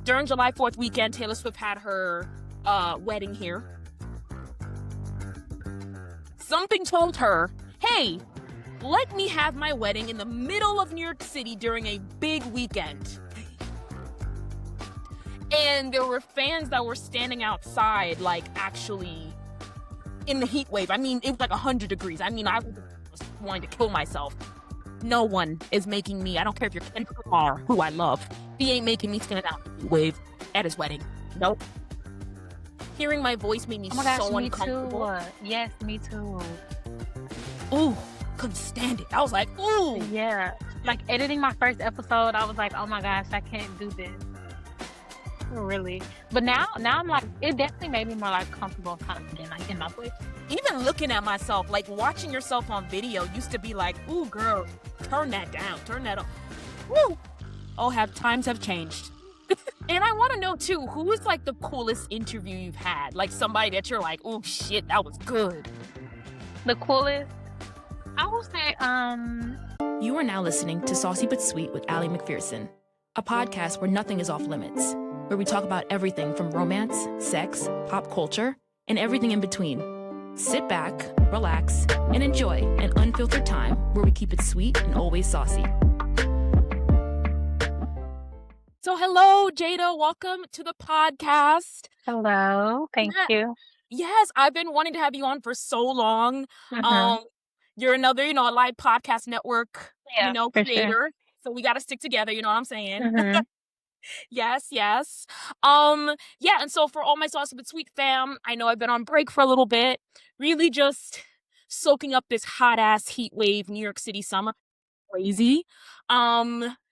during July 4th weekend, Taylor Swift had her wedding here. Something told her, hey, let me have my wedding in the middle of New York City during a big weekend. And there were fans that were standing outside, like, actually in the heat wave. I mean, it was like 100 degrees. I mean, I was wanting to kill myself. No one is making me, I don't care if you're Kendrick Lamar, who I love, he ain't making me stand out in the heat wave at his wedding. Nope. Hearing my voice made me so uncomfortable. Too. Yes, me too. Ooh, couldn't stand it. I was like, ooh. Yeah. Like, editing my first episode, I was like, oh my gosh, I can't do this. Really. But now I'm like, it definitely made me more like comfortable and confident, like, in my voice. Even looking at myself, like watching yourself on video used to be like, ooh, girl, turn that down, turn that up. Woo! Oh, times have changed. And I want to know too, who is like the coolest interview you've had? Like somebody that you're like, ooh, shit, that was good. The coolest? I would say, You are now listening to Saucy But Sweet with Ali McPherson, a podcast where nothing is off limits, where we talk about everything from romance, sex, pop culture, and everything in between. Sit back, relax, and enjoy an unfiltered time where we keep it sweet and always saucy. So hello, Jada. Welcome to the podcast. hello. Thank you. Yes, I've been wanting to have you on for so long. You're another, a live podcast network, Yeah, for creator. sure. So we got to stick together. You know what I'm saying? Mhm. Yes. Yeah, and so for all my Saucy But Sweet fam, I know I've been on break for a little bit, really just soaking up this hot ass heat wave New York City summer. Crazy.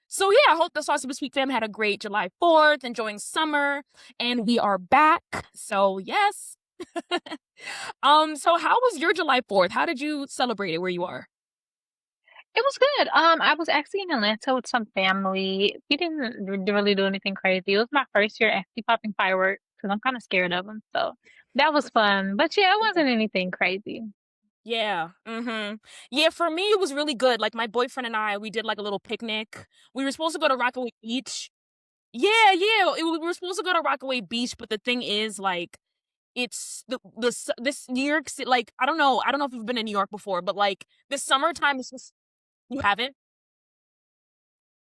So yeah, I hope the Saucy But Sweet fam had a great July 4th, enjoying summer, and we are back. So yes. So how was your July 4th? How did you celebrate it where you are? It was good. I was actually in Atlanta with some family. We didn't really do anything crazy. It was my first year actually popping fireworks because I'm kind of scared of them. So that was fun. But yeah, it wasn't anything crazy. Yeah. Yeah, for me it was really good. Like my boyfriend and I, we did like a little picnic. We were supposed to go to Rockaway Beach. Yeah. We were supposed to go to Rockaway Beach, but the thing is, like, it's this New York City. Like, I don't know if you've been to New York before, but like the summertime is just, you haven't.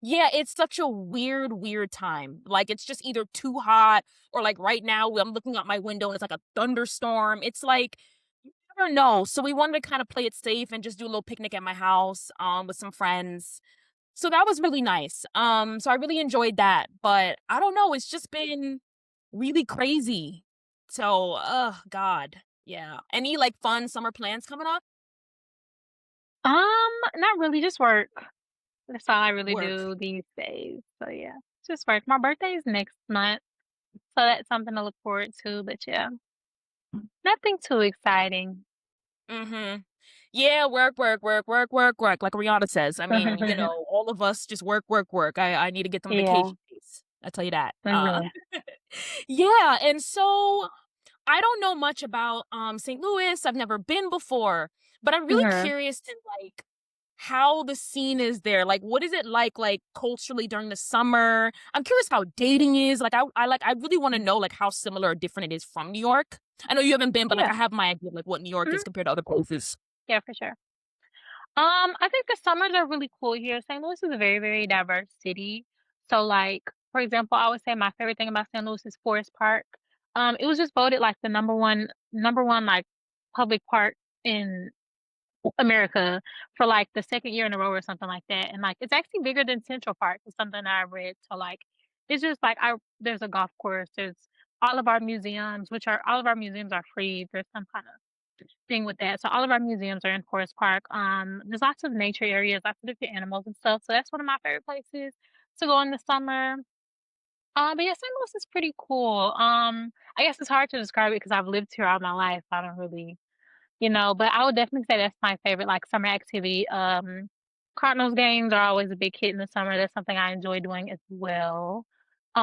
Yeah, it's such a weird time. Like, it's just either too hot or like right now I'm looking out my window and it's like a thunderstorm. It's like, you never know. So we wanted to kind of play it safe and just do a little picnic at my house with some friends. So that was really nice. So I really enjoyed that. But I don't know, it's just been really crazy. So, God. Yeah. Any like fun summer plans coming up? Not really, just work. That's all I really Work. do these days. So yeah, just work. My birthday is next month, so that's something to look forward to. But yeah, nothing too exciting. Yeah, work. Like Rihanna says. I mean, all of us just work. I need to get some Yeah. vacation days. I tell you that. Mhm. Yeah, and so I don't know much about St. Louis. I've never been before, but I'm really Mhm. curious to like how the scene is there. Like, what is it like culturally during the summer? I'm curious how dating is. Like, I really want to know like how similar or different it is from New York. I know you haven't been, but like Yeah. I have my idea of like what New York is Mhm. compared to other places. Yeah, for sure. I think the summers are really cool here. St. Louis is a very, very diverse city. So, like, for example, I would say my favorite thing about St. Louis is Forest Park. It was just voted like the number one like public park in America for like the second year in a row or something like that. And like it's actually bigger than Central Park is something that I read. So like it's just like I there's a golf course, there's all of our museums are free. There's some kind of thing with that. So all of our museums are in Forest Park. There's lots of nature areas, lots of different animals and stuff. So that's one of my favorite places to go in the summer. But yeah, St. Louis is pretty cool. I guess it's hard to describe it because I've lived here all my life. I don't really but I would definitely say that's my favorite, like, summer activity. Cardinals games are always a big hit in the summer. That's something I enjoy doing as well,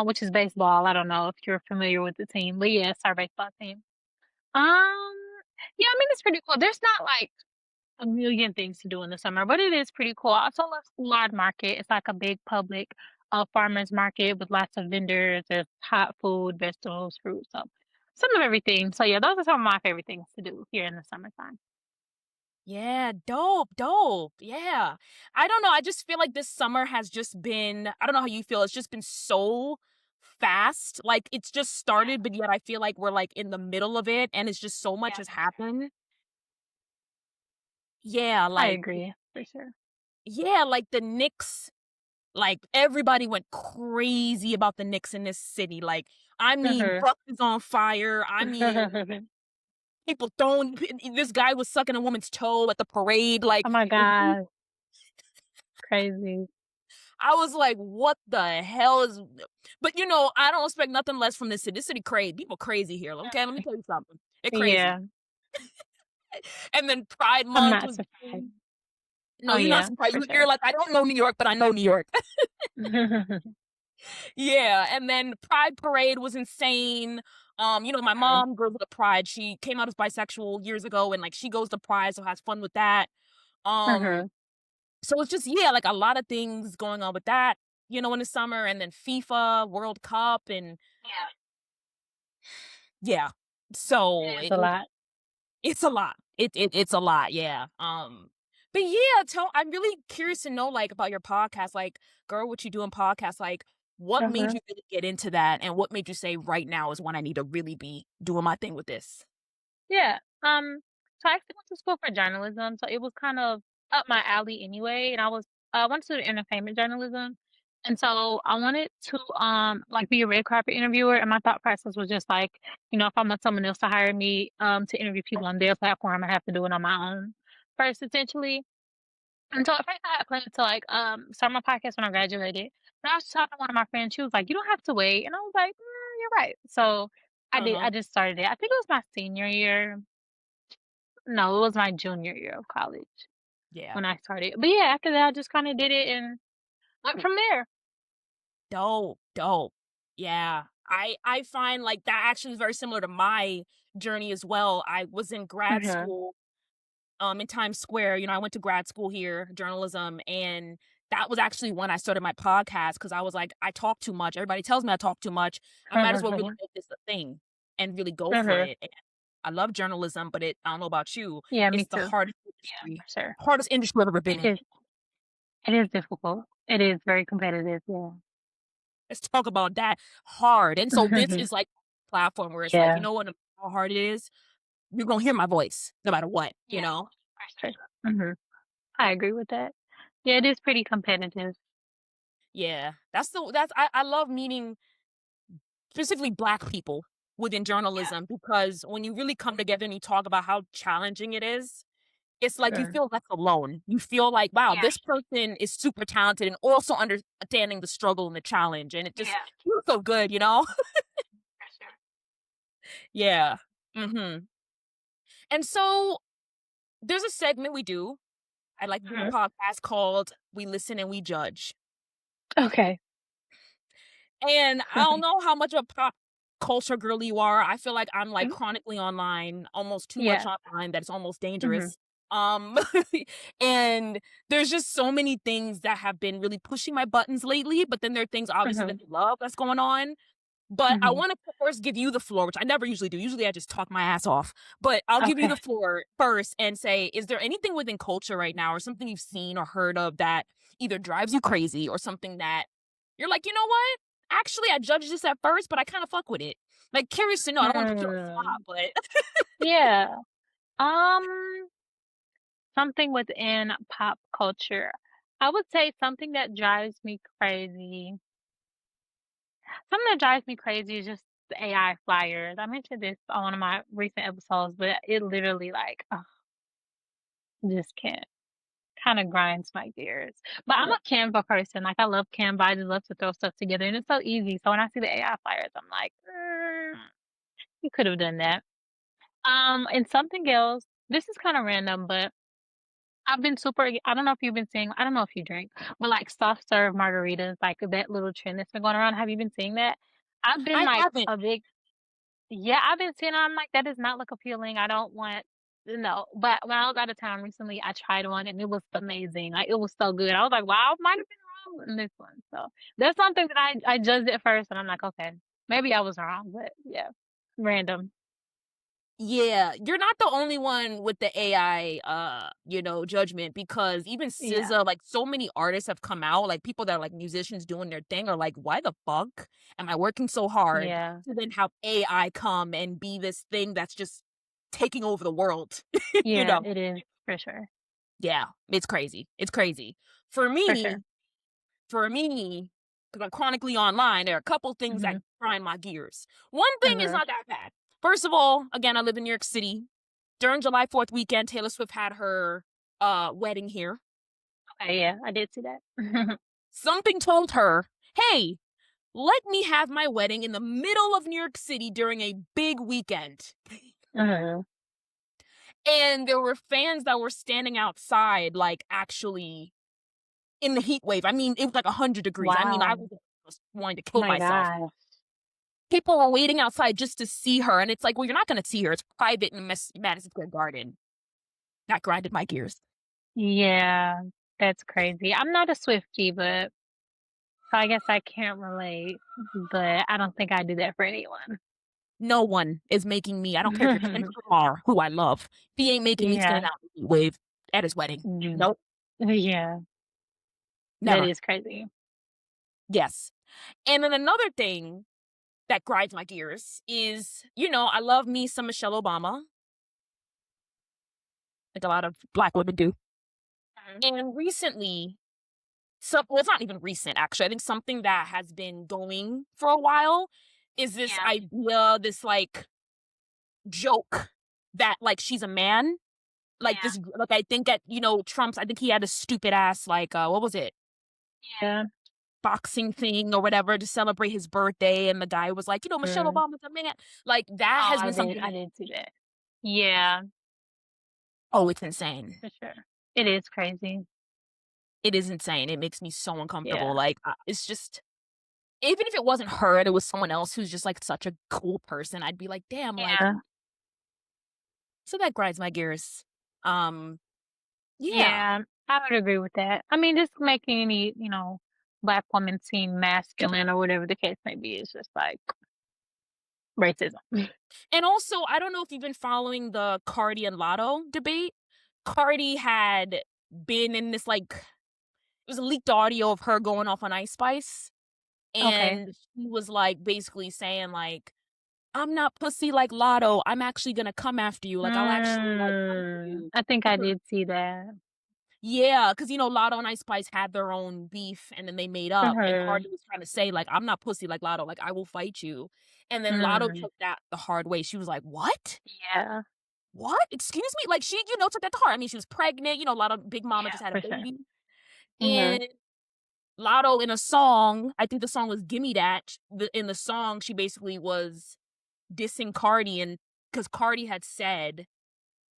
which is baseball. I don't know if you're familiar with the team, but yeah, it's our baseball team. Um, yeah, I mean, it's pretty cool. There's not like a million things to do in the summer, but it is pretty cool. I also love Large Market. It's like a big public a farmer's market with lots of vendors. There's hot food, vegetables, fruit, so some of everything. So yeah, those are some of my favorite things to do here in the summertime. Yeah, dope, dope. Yeah. I don't know. I just feel like this summer has just been, I don't know how you feel. It's just been so fast. Like it's just started, but yet I feel like we're like in the middle of it and it's just so much Yeah, has happened. Yeah, I like agree for sure. yeah, like the Knicks, like everybody went crazy about the Knicks in this city. Like, I mean, Mhm. Buck is on fire. I mean, people throwing this guy was sucking a woman's toe at the parade. Like Oh my and god, crazy. I was like, what the hell is but I don't expect nothing less from this city. This city crazy. People crazy here. Okay, let me tell you something. They're crazy. Yeah, And then Pride I'm Month not was surprised. no, Oh you're not yeah, surprised. for You're sure. like, I don't know New York, but I know New York. Yeah, and then Pride Parade was insane. My Mhm, mom goes to Pride. She came out as bisexual years ago, and like she goes to Pride, so has fun with that. Um, mhm. so it's just like a lot of things going on with that, in the summer, and then FIFA, World Cup, and Yeah, yeah. So it is a lot. it's a lot. It's a lot, yeah. But yeah, I'm really curious to know like about your podcast, like Girl, what you do in podcast, like what made Mhm. you really get into that and what made you say right now is when I need to really be doing my thing with this? Yeah. So I actually went to school for journalism, so it was kind of up my alley anyway. And I went to do entertainment journalism, and so I wanted to like be a red carpet interviewer. And my thought process was just like, if I want someone else to hire me to interview people on their platform, I have to do it on my own first, essentially. And so at first I had planned to like start my podcast when I graduated. And I was talking to one of my friends. She was like, "You don't have to wait," and I was like, "You're right." So I did. I Uh-huh. just started it. I think it was my senior year. No, it was my junior year of college Yeah. when I started. But yeah, after that, I just kind of did it and went from there. Dope, dope. Yeah. I find like that actually is very similar to my journey as well. I was in grad Mhm. school in Times Square. I went to grad school here, journalism, and that was actually when I started my podcast because I was like, I talk too much. Everybody tells me I talk too much. I might as well really make this a thing and really go for Mhm. it. And I love journalism, but I don't know about you, Yeah, me it's the too. hardest Yeah, industry, for sure. hardest industry I've ever been It in. is. It is difficult. It is very competitive. Yeah. Let's talk about that hard. And so this is like a platform where it's like, Yeah. you know what, how hard it is? You're gonna hear my voice no matter what, you Yeah. know? For sure. I agree with that. Yeah, it is pretty competitive. Yeah. I love meeting specifically Black people within Yeah. journalism because when you really come together and you talk about how challenging it is, it's like you Mm. feel less alone. You feel like, wow, Yeah. this person is super talented and also understanding the struggle and the challenge. And it just Yeah. feels so good, you know? For sure. Yeah. And so there's a segment we do. I like to do a Mhm. podcast called We Listen and We Judge. Okay. And I don't know how much of a pop culture girl you are. I feel like I'm like Mhm. chronically online, almost too much Yeah. online that it's almost Mhm. dangerous. Um and there's just so many things that have been really pushing my buttons lately, but then there are things obviously that Mhm. I love that's going on. But I Mhm. want to first give you the floor, which I never usually do. Usually I just talk my ass off. But I'll give you the Okay. floor first and say, is there anything within culture right now or something you've seen or heard of that either drives you crazy or something that you're like, you know what? Actually, I judged this at first, but I kind of fuck with it. Like, curious to know. I don't want to put you on the spot, Hmm. but Yeah. Um, Something within pop culture. I would say something that drives me crazy. Something that drives me crazy is just the AI flyers. I mentioned this on one of my recent episodes, but it literally like just can't. Kind of grinds my gears. But I'm a Canva person. Like I love Canva. I just love to throw stuff together, and it's so easy. So when I see the AI flyers, I'm like, you could have done that. And something else. This is kind of random, but I've been super. I don't know if you've been seeing. I don't know if you drink, but like soft serve margaritas, like that little trend that's been going around. Have you been seeing that? I've been I like haven't. a big. Yeah, I've been seeing it. I'm like, that does not look appealing. I don't want. No, but when I was out of town recently, I tried one and it was amazing. Like it was so good. I was like, wow, I might have been and this one. So that's something that I judged at first, and I'm like, okay, maybe I was wrong, but yeah, random. Yeah, you're not the only one with the AI, judgment, because even Yeah, SZA, like, so many artists have come out, like, people that are, like, musicians doing their thing are like, "Why the fuck am I working so hard yeah, to then have AI come and be this thing that's just taking over the world?" You yeah. know? It is for sure, Yeah, it's crazy. It's crazy. For for sure. me for me, because I'm chronically online, there are a couple things that Mhm, grind my gears. One thing is mhm. not that bad. First of all, again, I live in New York City. During July 4th weekend, Taylor Swift had her wedding here. Okay, yeah, I did see that. Something told her, hey, let me have my wedding in the middle of New York City during a big weekend. Mhm. And there were fans that were standing outside, like, actually in the heat wave. I mean, it was like 100 degrees. I mean, I Wow. was wanting to Oh kill my myself. gosh. People were waiting outside just to see her. And it's like, well, you're not going to see her. It's private in Madison Square Garden. That grinded my gears. Yeah, that's crazy. I'm not a Swiftie, but so I guess I can't relate, but I don't think I'd do that for anyone. No one is making me, I don't care if you're Kendrick Lamar, who I love, he ain't making me stand Yeah. out in the heat wave at his wedding. Mm. Nope, Yeah, that never. is crazy. Yes. And then another thing that grinds my gears is, I love me some Michelle Obama, like a lot of Black women do. Mhm. And recently, well, it's not even recent, actually. I think something that has been going for a while is this Yeah, idea, this like joke that like she's a man. Like yeah, this, like I think at, Trump's, I think he had a stupid ass, like, what was it? yeah. Boxing thing or whatever to celebrate his birthday. And the guy was like, Michelle Mm. Obama's a man. Like that Oh, has been something I that, did see that. Yeah, oh, it's insane. for sure. It is crazy. It is insane. It makes me so uncomfortable. Yeah, Like, it's just, even if it wasn't her and it was someone else who's just like such a cool person, I'd be like, damn, like, yeah, so that grinds my gears. Um, yeah. yeah. I would agree with that. I mean, just making any, Black woman seem masculine or whatever the case may be is just like racism. And also, I don't know if you've been following the Cardi and Lotto debate. Cardi had been in this, like, it was a leaked audio of her going off on Ice Spice. Okay. And she was like basically saying, like, I'm not pussy like Lotto. I'm actually gonna come after you. Like, I'll actually like come for you. I think I did see that. Yeah, because Lotto and Ice Spice had their own beef and then they made up. And Mhm. Cardi was trying to say, like, I'm not pussy like Lotto. Like, I will fight you. And then Lotto Mm. took that the hard way. She was like, what? Yeah. What? Excuse me? Like, she, took that to heart. I mean, she was pregnant. A lot of Big Mama Yeah, just had a for sure. baby. Mhm. And Lotto in a song, I think the song was Gimme That. In the song, she basically was dissing Cardi, and because Cardi had said,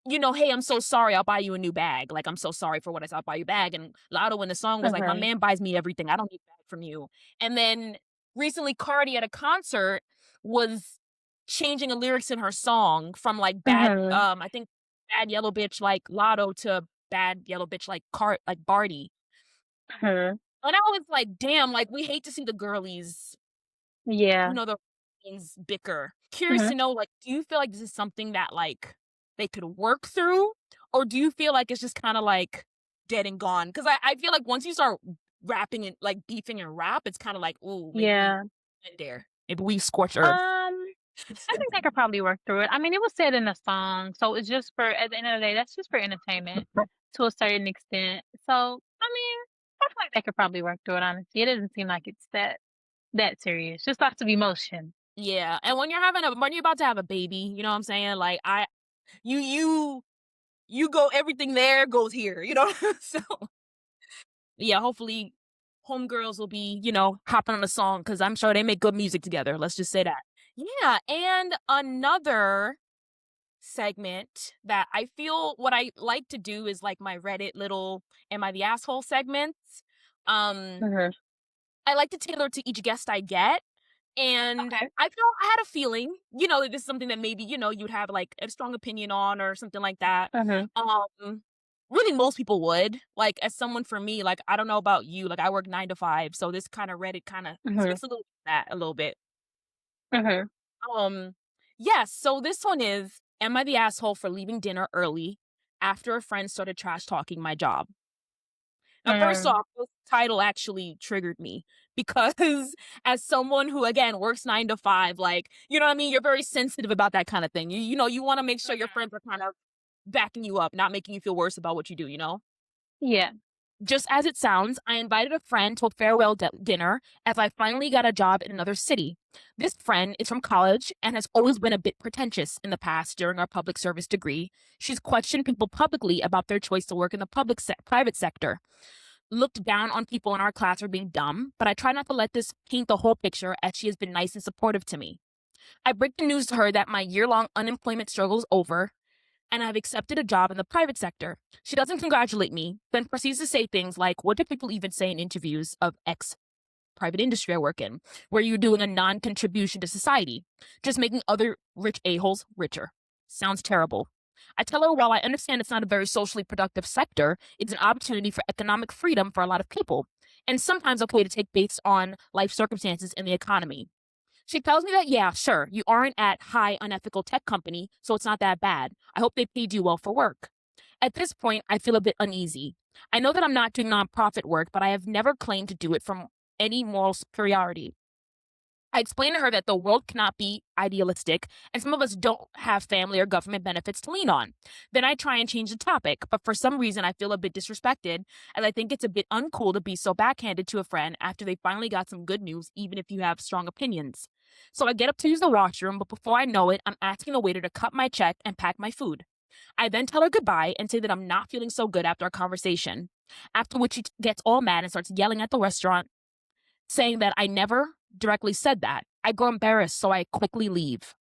hey, I'm so sorry, I'll buy you a new bag. Like, I'm so sorry for what I said, I'll buy you a bag. And Lotto in the song was like, my Mhm. man buys me everything. I don't need a bag from you. And then recently, Cardi at a concert was changing the lyrics in her song from like Mhm. I think bad yellow bitch like Lotto to bad yellow bitch like Barty. Mhm. And I was like, damn, like we hate to see the girlies, Yeah. the things bicker. Curious Mhm. to know, like, do you feel like this is something that like they could work through, or do you feel like it's just kind of like dead and gone? Because I feel like once you start rapping and like beefing and rap, it's kind of like, ooh, maybe we Yeah. end there. Maybe we scorch earth. I think they could probably work through it. I mean, it was said in a song, so it's just for at the end of the day, that's just for entertainment to a certain extent. So, I mean, I feel like they could probably work through it, honestly. It doesn't seem like it's that serious. Just lots of emotion. Yeah, and when you're about to have a baby, you know what I'm saying? Like you you you go, everything there goes here, so yeah, hopefully homegirls will be, hopping on a song because I'm sure they make good music together. Let's just say that. Yeah, and another segment that I feel what I like to do is like my Reddit little Am I the Asshole segments. Um, Mhm. I like to tailor to each guest I get. And Okay. I had a feeling, that this is something that maybe, you'd have like a strong opinion on or something like that. Mhm. Um, really most people would. Like, as someone for me, like, I don't know about you, like, I work 9 to 5, so this kinda Reddit kinda Mhm. speaks a little to that a little bit. Mhm. Um, yes, so this one is, am I the asshole for leaving dinner early after a friend started trash talking my job? Now, first Mm. off, this title actually triggered me because as someone who, again, works 9 to 5, like, you know what I mean? You're very sensitive about that kind of thing. You know, you wanna make sure your Mhm. friends are kind of backing you up, not making you feel worse about what you do, you know? Yeah. Just as it sounds, I invited a friend to a farewell dinner as I finally got a job in another city. This friend is from college and has always been a bit pretentious in the past during our public service degree. She's questioned people publicly about their choice to work in the private sector, looked down on people in our class for being dumb, but I try not to let this paint the whole picture as she has been nice and supportive to me. I break the news to her that my year-long unemployment struggle is over and I've accepted a job in the private sector. She doesn't congratulate me, then proceeds to say things like, what do people even say in interviews of X private industry I work in, where you're doing a non contribution to society, just making other rich a-holes richer? Sounds terrible. I tell her while I understand it's not a very socially productive sector, it's an opportunity for economic freedom for a lot of people, and sometimes okay to take based on life circumstances and the economy. She tells me that, yeah, sure, you aren't at high unethical tech company, so it's not that bad. I hope they paid you well for work. At this point, I feel a bit uneasy. I know that I'm not doing nonprofit work, but I have never claimed to do it from any moral superiority. I explained to her that the world cannot be idealistic, and some of us don't have family or government benefits to lean on. Then I try and change the topic, but for some reason I feel a bit disrespected, as I think it's a bit uncool to be so backhanded to a friend after they finally got some good news, even if you have strong opinions. So I get up to use the washroom, but before I know it, I'm asking the waiter to cut my check and pack my food. I then tell her goodbye and say that I'm not feeling so good after our conversation, after which she gets all mad and starts yelling at the restaurant, saying that I never directly said that. I grow embarrassed, so I quickly leave.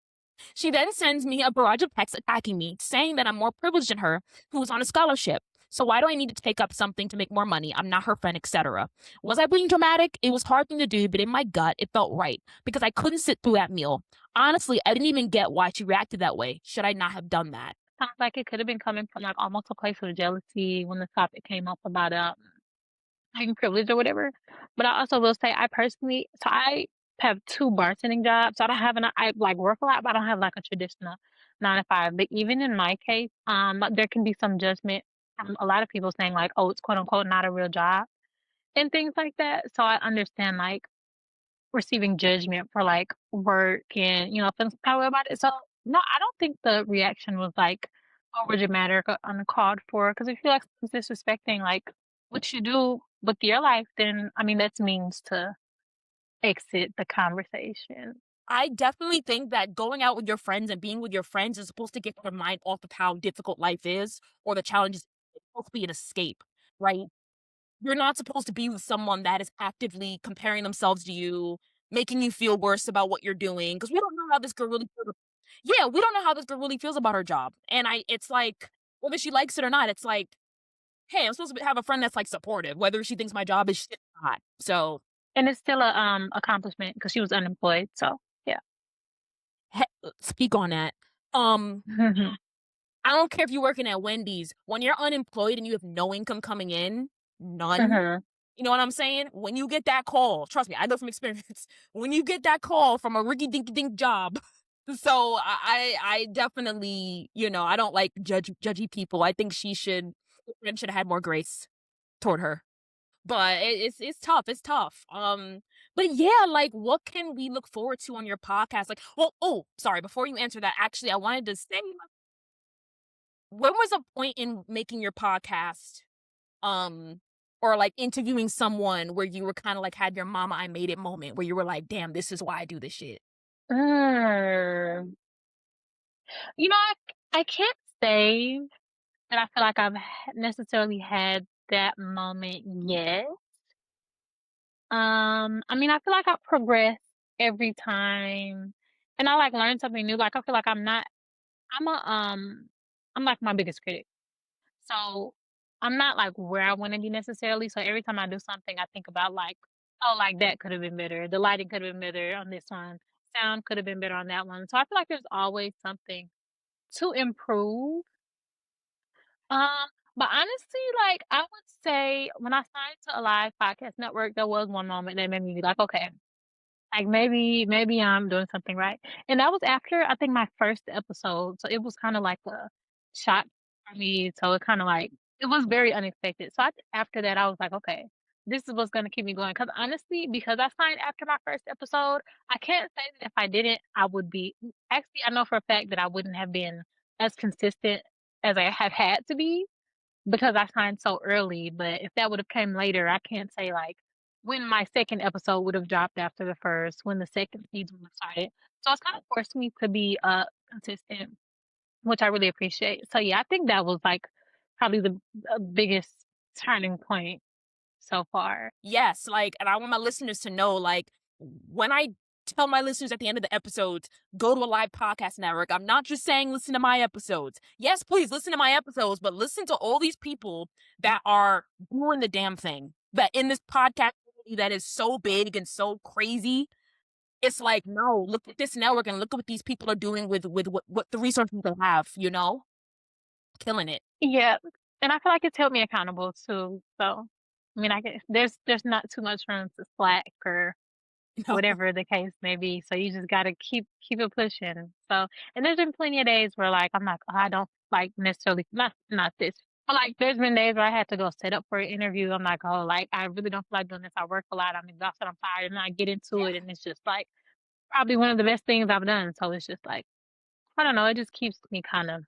She then sends me a barrage of texts attacking me, saying that I'm more privileged than her, who was on a scholarship. So why do I need to take up something to make more money? I'm not her friend, etc. Was I being dramatic? It was a hard thing to do, but in my gut, it felt right because I couldn't sit through that meal. Honestly, I didn't even get why she reacted that way. Should I not have done that? Sounds like it could have been coming from, like, almost a place of jealousy when the topic came up about, like, privilege or whatever. But I also will say I personally I have 2 bartending jobs. So I don't have I, like, work a lot, but I don't have, like, a traditional 9 to 5. But even in my case, there can be some judgment from a lot of people saying, like, "Oh, it's quote, unquote, not a real job," and things like that. So I understand, like, receiving judgment for, like, work and, feeling some kind of way about it. So, no, I don't think the reaction was, like, overdramatic or uncalled for. Because if you feel like someone's disrespecting, like, what you do with your life, then, I mean, that's means to exit the conversation. I definitely think that going out with your friends and being with your friends is supposed to get your mind off of how difficult life is or the challenges. It's supposed to be an escape, right? You're not supposed to be with someone that is actively comparing themselves to you, making you feel worse about what you're doing, because we don't know how this girl really feels. Yeah, we don't know how this girl really feels about her job, and it's like, whether she likes it or not, it's like, "Hey, I'm supposed to have a friend that's, like, supportive, whether she thinks my job is shit or not." So, And it's still a, accomplishment because she was unemployed, so, yeah. speak on that. Um, Mhm. I don't care if you're working at Wendy's, when you're unemployed and you have no income coming in, none. Mhm. You know what I'm saying? When you get that call, trust me, I know from experience. When you get that call from a ricky dinky dink job, so I definitely, I don't like judgy people. I think should have had more grace toward her. But it's tough. It's tough. But yeah, like, what can we look forward to on your podcast? Like, well, oh, sorry. Before you answer that, actually, I wanted to say, when was a point in making your podcast, um, or, like, interviewing someone where you were kinda, like, had your mama I made it moment where you were like, "Damn, this is why I do this shit." Mm. I can't say that I feel like I've necessarily had that moment yet. I mean, I feel like I progress every time, and I like learn something new. Like I feel like I'm a I'm like my biggest critic. So I'm not like where I want to be necessarily. So every time I do something, I think about like, oh, like that could have been better. The lighting could have been better on this one. Sound could have been better on that one. So I feel like there's always something to improve. But honestly, like, I would say when I signed to a live podcast network, there was one moment that made me be like, okay, like maybe I'm doing something right. And that was after I think my first episode. So it was kind of like a shock for me. So it kind of like it was very unexpected. So after that I was like, okay, this is what's gonna keep me going. Cause honestly, because I signed after my first episode, I can't say that if I didn't, I would be actually I know for a fact that I wouldn't have been as consistent as I have had to be because I signed so early, but if that would have came later, I can't say like when my second episode would have dropped after the first, when the second season would have started. So it's kind of forced me to be consistent, which I really appreciate. So yeah, I think that was like probably the biggest turning point so far. Yes, like, and I want my listeners to know, like, when I tell my listeners at the end of the episodes, go to a live podcast network, I'm not just saying listen to my episodes. Yes, please listen to my episodes, but listen to all these people that are doing the damn thing. That in this podcast community that is so big and so crazy, it's like, no, look at this network and look at what these people are doing with what the resources they have, you know? Killing it. Yeah, and I feel like it's held me accountable too. So I mean, I guess there's not too much room to slack or No. whatever the case may be. So you just gotta keep it pushing. So and there's been plenty of days where like I'm like, oh, I don't like necessarily not this. But like there's been days where I had to go set up for an interview. I'm like, oh, like I really don't feel like doing this. I work a lot, I'm exhausted, I'm tired, and I get into it and it's just like probably one of the best things I've done. So it's just like I don't know, it just keeps me kind of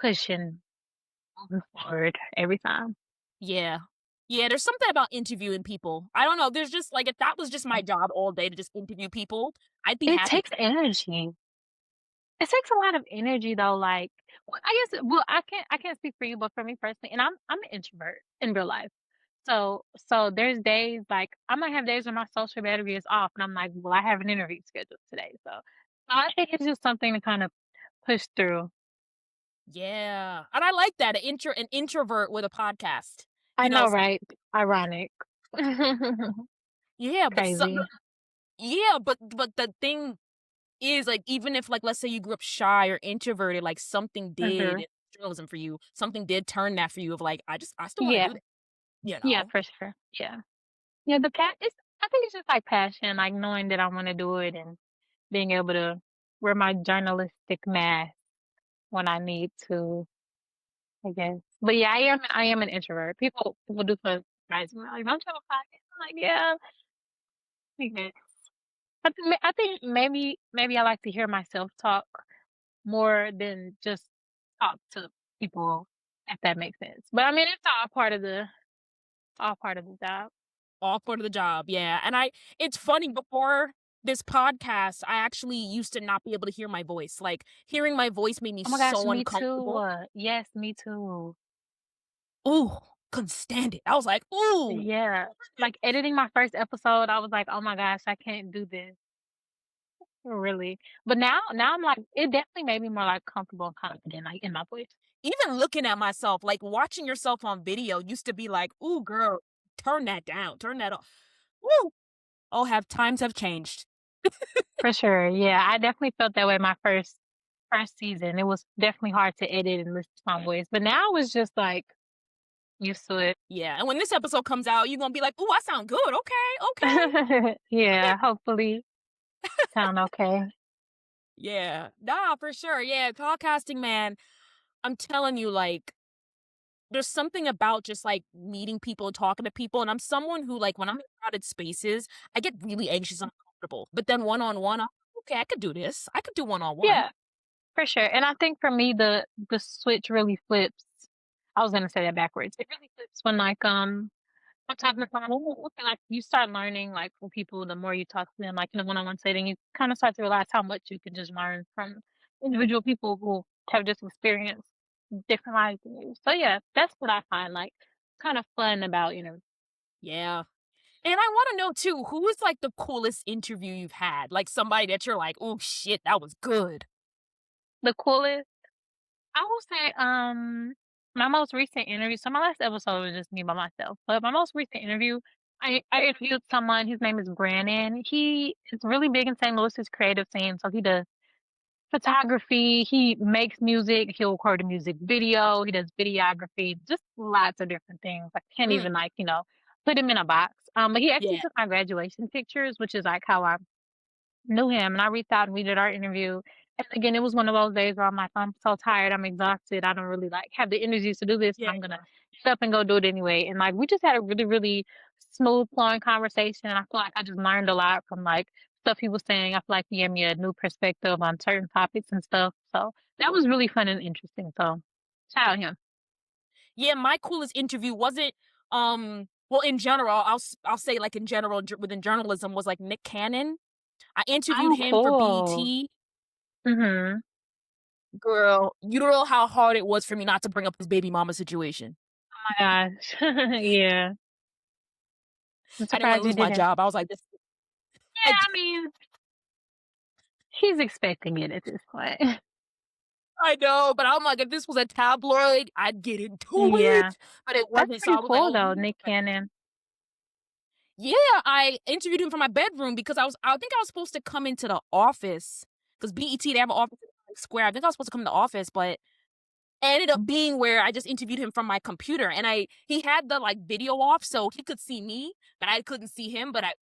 pushing moving forward every time. Yeah. Yeah, there's something about interviewing people. I don't know. There's just like if that was just my job all day to just interview people, I'd be It happy. takes energy. It takes a lot of energy though, like well, I guess well, I can't speak for you, but for me personally, and I'm an introvert in real life. So there's days like I might have days when my social battery is off and I'm like, well, I have an interview scheduled today. So I think it's just something to kind of push through. Yeah. And I like that. An introvert with a podcast. I You know, know, right? Ironic. yeah, but Crazy. but the thing is like even if like let's say you grew up shy or introverted, like something did Hmm. in journalism for you, something did turn that for you of like, I still want to Yeah. do that, you Yeah, know? for sure. Yeah. Yeah, it's I think it's just like passion, like knowing that I want to do it and being able to wear my journalistic mask when I need to, I guess. But yeah, I am an introvert. People do surprise me like, "Don't you have a podcast?" I'm like, "Yeah, I guess." I think maybe I like to hear myself talk more than just talk to people, if that makes sense. But I mean, it's all part of the job. All part of the job, yeah. And it's funny, before this podcast, I actually used to not be able to hear my voice. Like hearing my voice made me Oh my gosh, so me too. uncomfortable. Yes, me too. Ooh, couldn't stand it. I was like, ooh. Yeah. Like editing my first episode, I was like, "Oh my gosh, I can't do this." Really. But now I'm like, it definitely made me more like comfortable and confident, like in my voice. Even looking at myself, like watching yourself on video used to be like, ooh, girl, turn that down, turn that off. Woo. Oh, have times have changed. For sure. Yeah. I definitely felt that way my first season. It was definitely hard to edit and listen to my voice. But now it's just like used to it. Yeah. And when this episode comes out, you're gonna be like, ooh, I sound good. Okay, okay. Yeah, hopefully sound okay. Yeah. Nah, for sure. Yeah. Podcasting, man. I'm telling you, like, there's something about just like meeting people and talking to people. And I'm someone who, like, when I'm in crowded spaces, I get really anxious and uncomfortable. But then one on one, okay, I could do this. I could do one on one. Yeah, for sure. And I think for me the switch really flips. I was gonna say that backwards. It really flips when I'm talking to someone, okay, like you start learning like from people the more you talk to them, like in a one-on-one setting, you kind of start to realize how much you can just learn from individual people who have just experienced different lives than you. So yeah, that's what I find like kind of fun about, Yeah. And I want to know too, who is like the coolest interview you've had? Like somebody that you're like, oh shit, that was good. the coolest. I will say, my most recent interview. So my last episode was just me by myself, but my most recent interview, I interviewed someone. His name is Brandon. He is really big in St. Louis's creative scene, so he does photography. He makes music. He'll record a music video. He does videography. Just lots of different things. I can't even Mm, put him in a box. But he actually yeah, took my graduation pictures, which is like how I knew him. And I reached out and we did our interview. And again, it was one of those days where I'm like, I'm so tired. I'm exhausted. I don't really like have the energy to do this, but yeah. I'm gonna get up and go do it anyway. And like we just had a really, really smooth flowing conversation. And I feel like I just learned a lot from like stuff he was saying. I feel like he gave me a new perspective on certain topics and stuff. So that was really fun and interesting. So shout out him. Yeah, my coolest interview wasn't well, in general, I'll say like in general within journalism was like Nick Cannon. I interviewed Oh, him for cool. BET. Mm-hmm. Girl, you don't know how hard it was for me not to bring up his baby mama situation. Oh my gosh. Yeah. I'm I didn't want surprised to you lose my didn't. job. I was like, this. Yeah, I, I mean, he's expecting it at this point. I know, but I'm like, if this was a tabloid, I'd get into Yeah. it. But it That's wasn't, so pretty I was like, cool oh, though, Nick Cannon. yeah. I interviewed him from my bedroom because I think I was supposed to come into the office because BET they have an office in Times Square. I think I was supposed to come to the office, but ended up being where I just interviewed him from my computer, and he had the like video off, so he could see me, but I couldn't see him. But I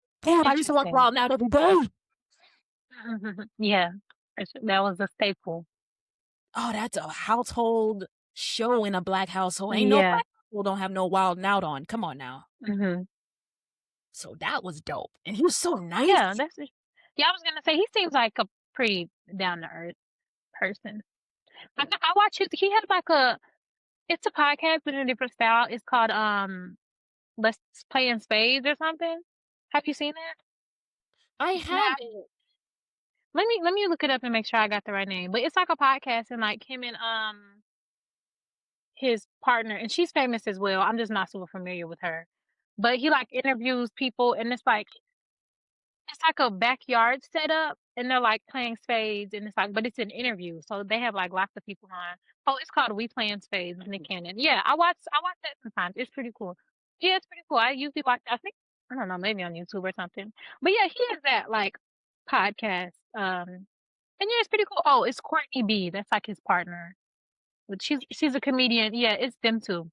used to walk Interesting. around out every day. Yeah. That was a staple. Oh, that's a household show in a black household. Ain't no Yeah. black household don't have no Wild and Out on. Come on now. Hmm. So that was dope, and he was so nice. Yeah, yeah, I was gonna say he seems like a pretty down to earth person. I watch he had like it's a podcast but in a different style. It's called Let's Play in Spades or something. Have you seen that? I If you have, haven't. let me look it up and make sure I got the right name. But it's like a podcast and like him and his partner, and she's famous as well. I'm just not super familiar with her. But he like interviews people and it's like a backyard setup and they're like playing spades and it's like but it's an interview. So they have like lots of people on. Oh, it's called We Playing Spades with Nick Cannon. Yeah, I watch that sometimes. It's pretty cool. Yeah, it's pretty cool. I usually watch I think I don't know, maybe on YouTube or something. But yeah, he has that like podcast. And yeah, it's pretty cool. Oh, it's Courtney B. That's like his partner. But she's a comedian. Yeah, it's them two.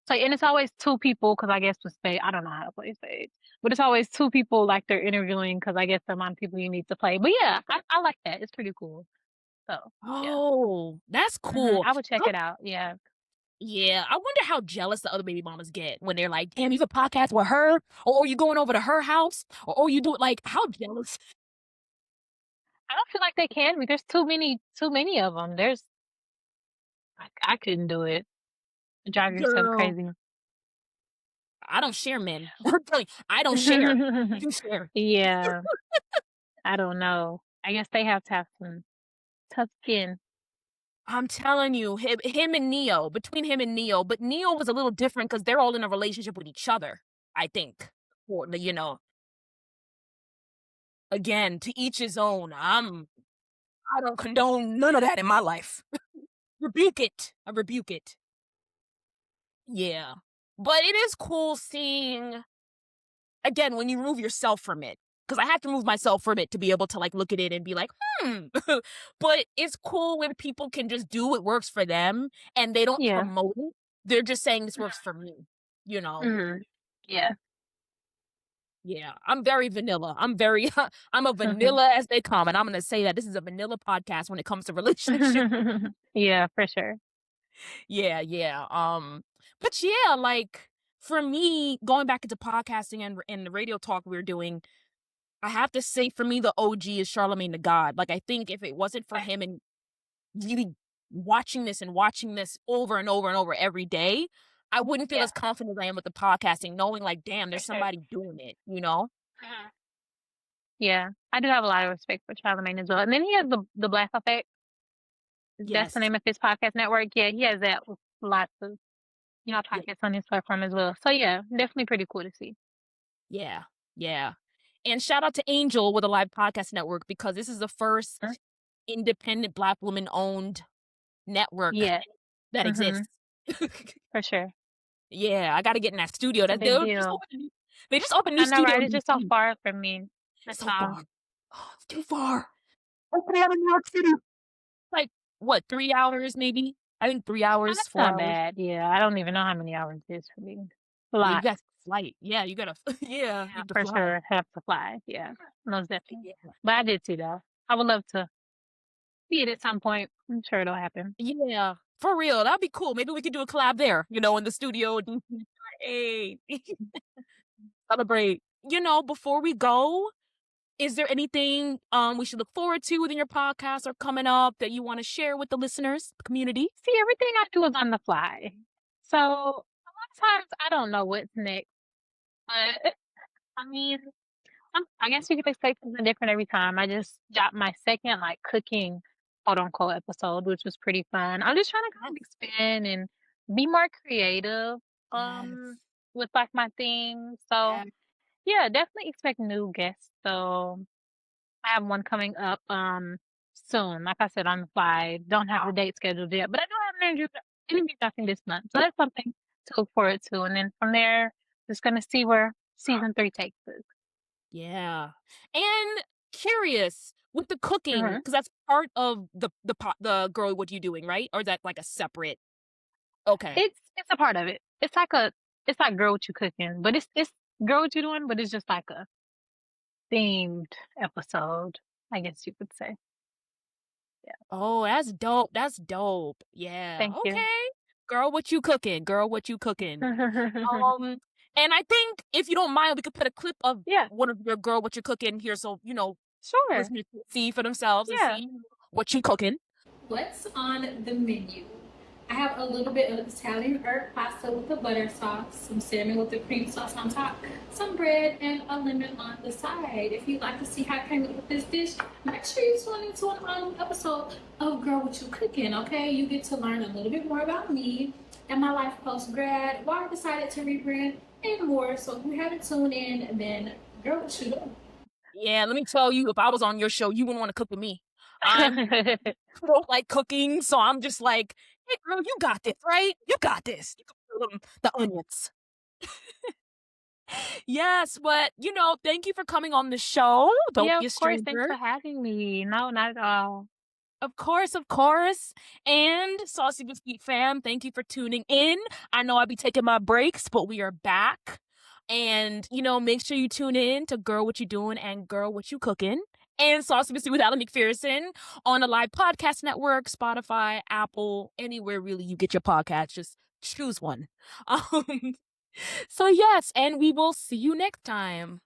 So and it's always two people because I guess with spade, I don't know how to play spades, but it's always two people like they're interviewing because I guess the amount of people you need to play. But yeah, I like that. It's pretty cool. So yeah, Oh, that's cool. I would check it out. Yeah, Yeah, I wonder how jealous the other baby mamas get when they're like, "Damn, you have a podcast with her, or are you going over to her house, or you do it like how jealous?" I don't feel like they can. There's too many of them. I couldn't do it. Drive yourself Girl, crazy. I don't share men. I'm telling you, I don't share. You share. Yeah, I don't know. I guess they have to have some tough skin. I'm telling you, him and Neo, between him and Neo, but Neo was a little different because they're all in a relationship with each other. I think, or again, to each his own. I don't condone none of that in my life. Rebuke it. I rebuke it. Yeah. But it is cool seeing, again, when you remove yourself from it. Because I have to remove myself from it to be able to like look at it and be like, but it's cool when people can just do what works for them and they don't Yeah. promote it. They're just saying this works for me, Hmm. Yeah. Yeah, I'm very vanilla. I'm a vanilla as they come. And I'm going to say that this is a vanilla podcast when it comes to relationships. Yeah, for sure. Yeah, yeah. But yeah, like for me, going back into podcasting and the radio talk we were doing, I have to say for me, the OG is Charlemagne the God. Like I think if it wasn't for him and really watching this over and over and over every day, I wouldn't feel Yeah, as confident as I am with the podcasting, knowing like, damn, for there's sure. somebody doing it, you know? Mhm. Yeah, I do have a lot of respect for Charlemagne as well. And then he has the Black Effect. That's the Yes. name of his podcast network. Yeah, he has that with lots of Yeah. podcasts on his platform as well. So yeah, definitely pretty cool to see. Yeah. Yeah. And shout out to Angel with a live podcast network because this is the first Mhm. independent Black woman owned network Yeah. that Hmm. exists. For sure. Yeah, I got to get in that studio. It's a That big deal. they just opened a I new know, studio right? in It's just so DC. far from me. It's That's so all. far. Oh, it's too far. Okay, out of New York City. Like, what, 3 hours maybe? I think 3 Oh, hours, that's 4 not hours. bad. Yeah, I don't even know how many hours it is for me. A Yeah, you lot. got to flight. Yeah, you gotta yeah, you Yeah, have to for fly. sure. Have to fly. Yeah, most definitely. Yeah. But I did too, though. I would love to see it at some point. I'm sure it'll happen. Yeah, for real, that'd be cool. Maybe we could do a collab there, in the studio. Hey, celebrate. Before we go, is there anything we should look forward to within your podcast or coming up that you want to share with the listeners, the community? See, everything I do is on the fly. So a lot of times I don't know what's next. But I mean, I guess you could expect something different every time. I just dropped my second like cooking quote unquote episode, which was pretty fun. I'm just trying to kind of expand and be more creative Yes. with like my theme. So Yeah. yeah, definitely expect new guests. So I have one coming up soon. Like I said, on the fly. Don't have the date scheduled yet, but I do have an interview nothing this month. So that's something to look forward to. And then from there, just gonna see where season 3 takes us. Yeah. And curious with the cooking, Mhm. because that's part of the Girl What You Doing, right? Or is that like a separate? Okay. It's a part of it. It's like Girl What You Cooking, but it's Girl What You Doing, but it's just like a themed episode, I guess you could say. Oh, that's dope. That's dope. Yeah. Thank you. Okay. Girl, what you cooking? Girl, what you cooking? And I think if you don't mind, we could put a clip of Yeah, one of your Girl, what you cooking here, so sure. listeners can see for themselves and Yeah. see what you cooking. What's on the menu? I have a little bit of Italian herb pasta with the butter sauce, some salmon with the cream sauce on top, some bread, and a lemon on the side. If you'd like to see how I came up with this dish, make sure you tune into an episode of Girl What You Cooking, okay? You get to learn a little bit more about me and my life post-grad, why I decided to rebrand, and more. So if you haven't tuned in, then Girl What You Doing? Yeah, let me tell you, if I was on your show, you wouldn't want to cook with me. I don't like cooking, so I'm just like, hey, girl, you got this, right? You got this. You can peel them, the onions. Yes, but thank you for coming on the show. Don't Yeah, be a of course. Thanks stranger. for having me. No, not at all. Of course, of course. And Saucy with Sweet fam, thank you for tuning in. I know I'll be taking my breaks, but we are back. And, make sure you tune in to Girl What You Doing and Girl What You Cooking. And Saucy with Sweet with Ali McPherson on the live podcast network, Spotify, Apple, anywhere really you get your podcast. Just choose one. So yes, and we will see you next time.